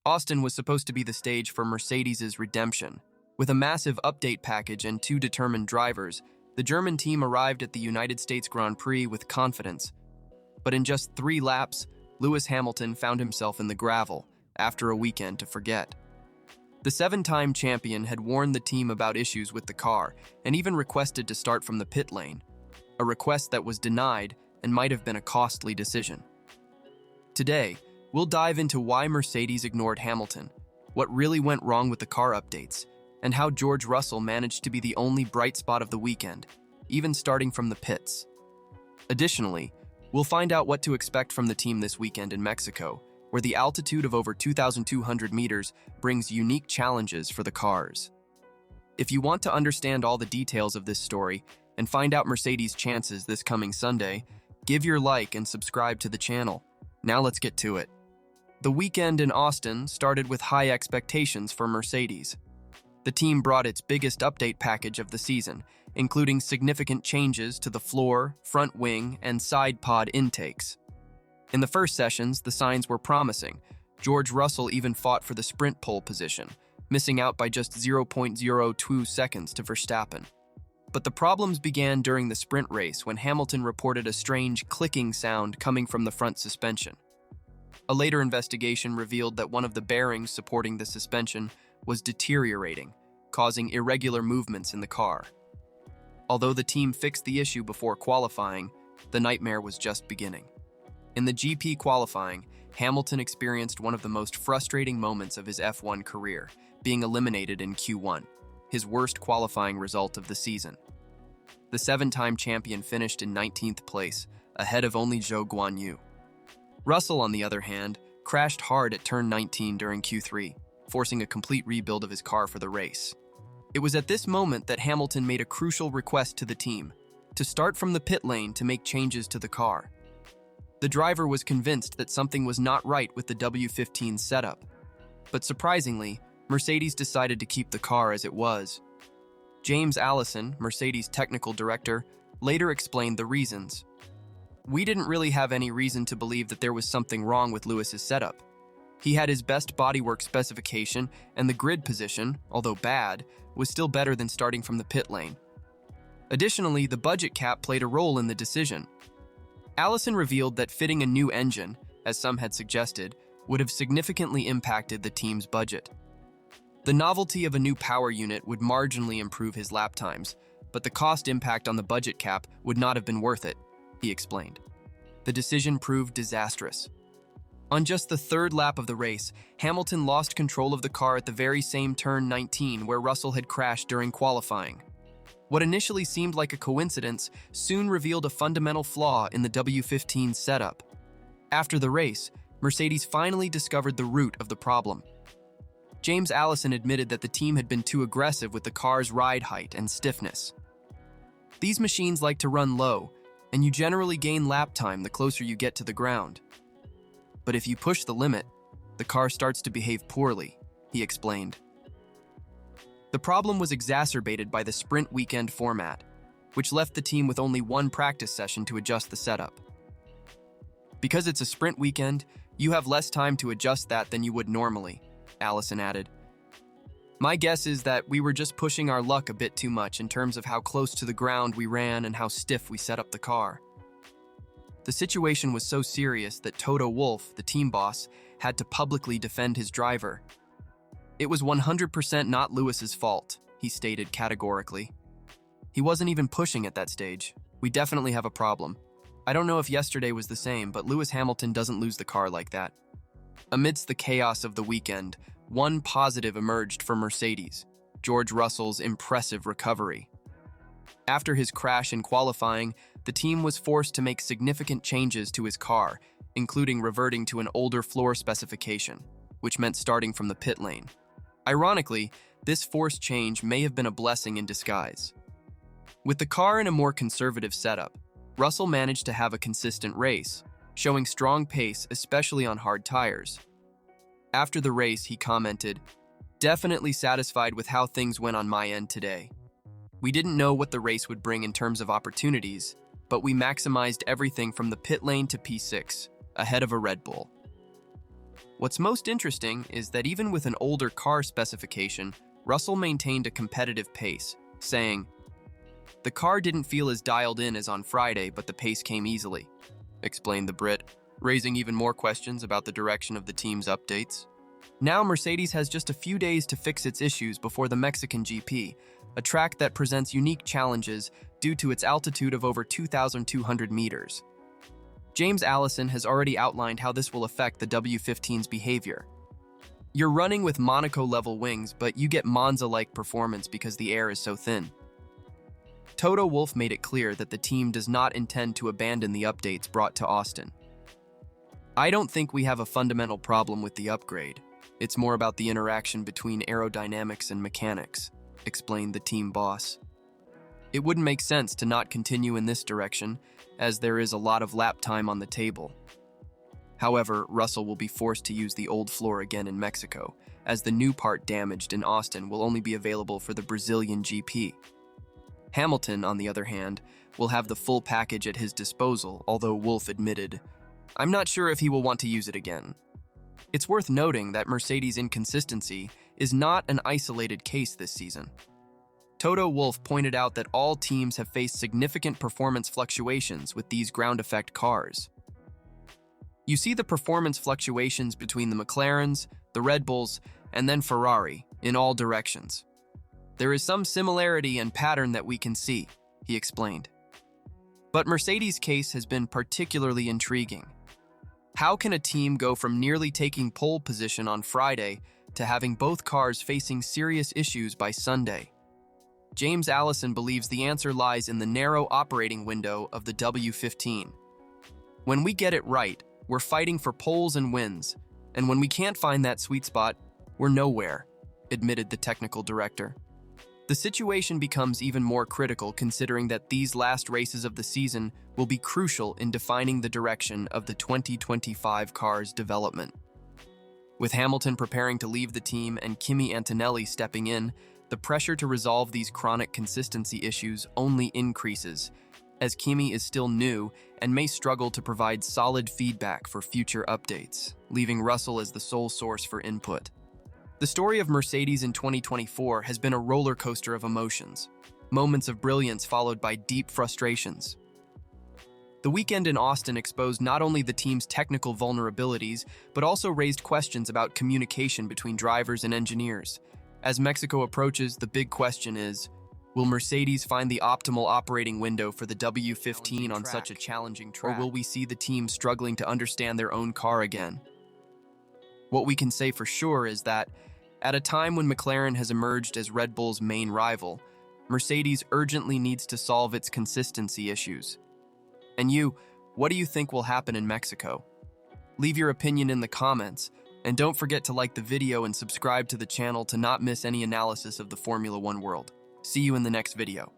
Austin was supposed to be the stage for Mercedes' redemption. With a massive update package and two determined drivers, the German team arrived at the United States Grand Prix with confidence. But in just 3 laps, Lewis Hamilton found himself in the gravel after a weekend to forget. The 7-time champion had warned the team about issues with the car and even requested to start from the pit lane, a request that was denied and might have been a costly decision. Today, we'll dive into why Mercedes ignored Hamilton, what really went wrong with the car updates, and how George Russell managed to be the only bright spot of the weekend, even starting from the pits. Additionally, we'll find out what to expect from the team this weekend in Mexico, where the altitude of over 2,200 meters brings unique challenges for the cars. If you want to understand all the details of this story and find out Mercedes' chances this coming Sunday, give your like and subscribe to the channel. Now let's get to it. The weekend in Austin started with high expectations for Mercedes. The team brought its biggest update package of the season, including significant changes to the floor, front wing, and side pod intakes. In the first sessions, the signs were promising. George Russell even fought for the sprint pole position, missing out by just 0.02 seconds to Verstappen. But the problems began during the sprint race when Hamilton reported a strange clicking sound coming from the front suspension. A later investigation revealed that one of the bearings supporting the suspension was deteriorating, causing irregular movements in the car. Although the team fixed the issue before qualifying, the nightmare was just beginning. In the GP qualifying, Hamilton experienced one of the most frustrating moments of his F1 career, being eliminated in Q1, his worst qualifying result of the season. The 7-time champion finished in 19th place, ahead of only Zhou Guanyu. Russell, on the other hand, crashed hard at turn 19 during Q3, forcing a complete rebuild of his car for the race. It was at this moment that Hamilton made a crucial request to the team, to start from the pit lane to make changes to the car. The driver was convinced that something was not right with the W15 setup, but surprisingly, Mercedes decided to keep the car as it was. James Allison, Mercedes' technical director, later explained the reasons. "We didn't really have any reason to believe that there was something wrong with Lewis's setup. He had his best bodywork specification, and the grid position, although bad, was still better than starting from the pit lane. Additionally, the budget cap played a role in the decision." Allison revealed that fitting a new engine, as some had suggested, would have significantly impacted the team's budget. The novelty of a new power unit would marginally improve his lap times, but the cost impact on the budget cap would not have been worth it, he explained. The decision proved disastrous. On just the 3rd lap of the race, Hamilton lost control of the car at the very same turn 19 where Russell had crashed during qualifying. What initially seemed like a coincidence soon revealed a fundamental flaw in the W15 setup. After the race, Mercedes finally discovered the root of the problem. James Allison admitted that the team had been too aggressive with the car's ride height and stiffness. These machines like to run low, and you generally gain lap time the closer you get to the ground. But if you push the limit, the car starts to behave poorly, he explained. The problem was exacerbated by the sprint weekend format, which left the team with only one practice session to adjust the setup. Because it's a sprint weekend, you have less time to adjust that than you would normally, Allison added. My guess is that we were just pushing our luck a bit too much in terms of how close to the ground we ran and how stiff we set up the car. The situation was so serious that Toto Wolff, the team boss, had to publicly defend his driver. It was 100% not Lewis's fault, he stated categorically. He wasn't even pushing at that stage. We definitely have a problem. I don't know if yesterday was the same, but Lewis Hamilton doesn't lose the car like that. Amidst the chaos of the weekend, one positive emerged for Mercedes: George Russell's impressive recovery. After his crash in qualifying, the team was forced to make significant changes to his car, including reverting to an older floor specification, which meant starting from the pit lane. Ironically, this forced change may have been a blessing in disguise. With the car in a more conservative setup, Russell managed to have a consistent race, showing strong pace, especially on hard tires. After the race, he commented, "Definitely satisfied with how things went on my end today. We didn't know what the race would bring in terms of opportunities, but we maximized everything from the pit lane to P6, ahead of a Red Bull." What's most interesting is that even with an older car specification, Russell maintained a competitive pace, saying, "The car didn't feel as dialed in as on Friday, but the pace came easily," explained the Brit, raising even more questions about the direction of the team's updates. Now Mercedes has just a few days to fix its issues before the Mexican GP, a track that presents unique challenges due to its altitude of over 2,200 meters. James Allison has already outlined how this will affect the W15's behavior. "You're running with Monaco-level wings, but you get Monza-like performance because the air is so thin." Toto Wolff made it clear that the team does not intend to abandon the updates brought to Austin. "I don't think we have a fundamental problem with the upgrade. It's more about the interaction between aerodynamics and mechanics," explained the team boss. "It wouldn't make sense to not continue in this direction, as there is a lot of lap time on the table." However, Russell will be forced to use the old floor again in Mexico, as the new part damaged in Austin will only be available for the Brazilian GP. Hamilton, on the other hand, will have the full package at his disposal, although Wolff admitted, "I'm not sure if he will want to use it again." It's worth noting that Mercedes' inconsistency is not an isolated case this season. Toto Wolff pointed out that all teams have faced significant performance fluctuations with these ground effect cars. "You see the performance fluctuations between the McLarens, the Red Bulls, and then Ferrari, in all directions. There is some similarity and pattern that we can see," he explained. But Mercedes' case has been particularly intriguing. How can a team go from nearly taking pole position on Friday to having both cars facing serious issues by Sunday? James Allison believes the answer lies in the narrow operating window of the W15. "When we get it right, we're fighting for poles and wins, and when we can't find that sweet spot, we're nowhere," admitted the technical director. The situation becomes even more critical considering that these last races of the season will be crucial in defining the direction of the 2025 car's development. With Hamilton preparing to leave the team and Kimi Antonelli stepping in, the pressure to resolve these chronic consistency issues only increases, as Kimi is still new and may struggle to provide solid feedback for future updates, leaving Russell as the sole source for input. The story of Mercedes in 2024 has been a roller coaster of emotions, moments of brilliance followed by deep frustrations. The weekend in Austin exposed not only the team's technical vulnerabilities, but also raised questions about communication between drivers and engineers. As Mexico approaches, the big question is, will Mercedes find the optimal operating window for the W15 on such a challenging track, or will we see the team struggling to understand their own car again? What we can say for sure is that, at a time when McLaren has emerged as Red Bull's main rival, Mercedes urgently needs to solve its consistency issues. And you, what do you think will happen in Mexico? Leave your opinion in the comments, and don't forget to like the video and subscribe to the channel to not miss any analysis of the Formula One world. See you in the next video.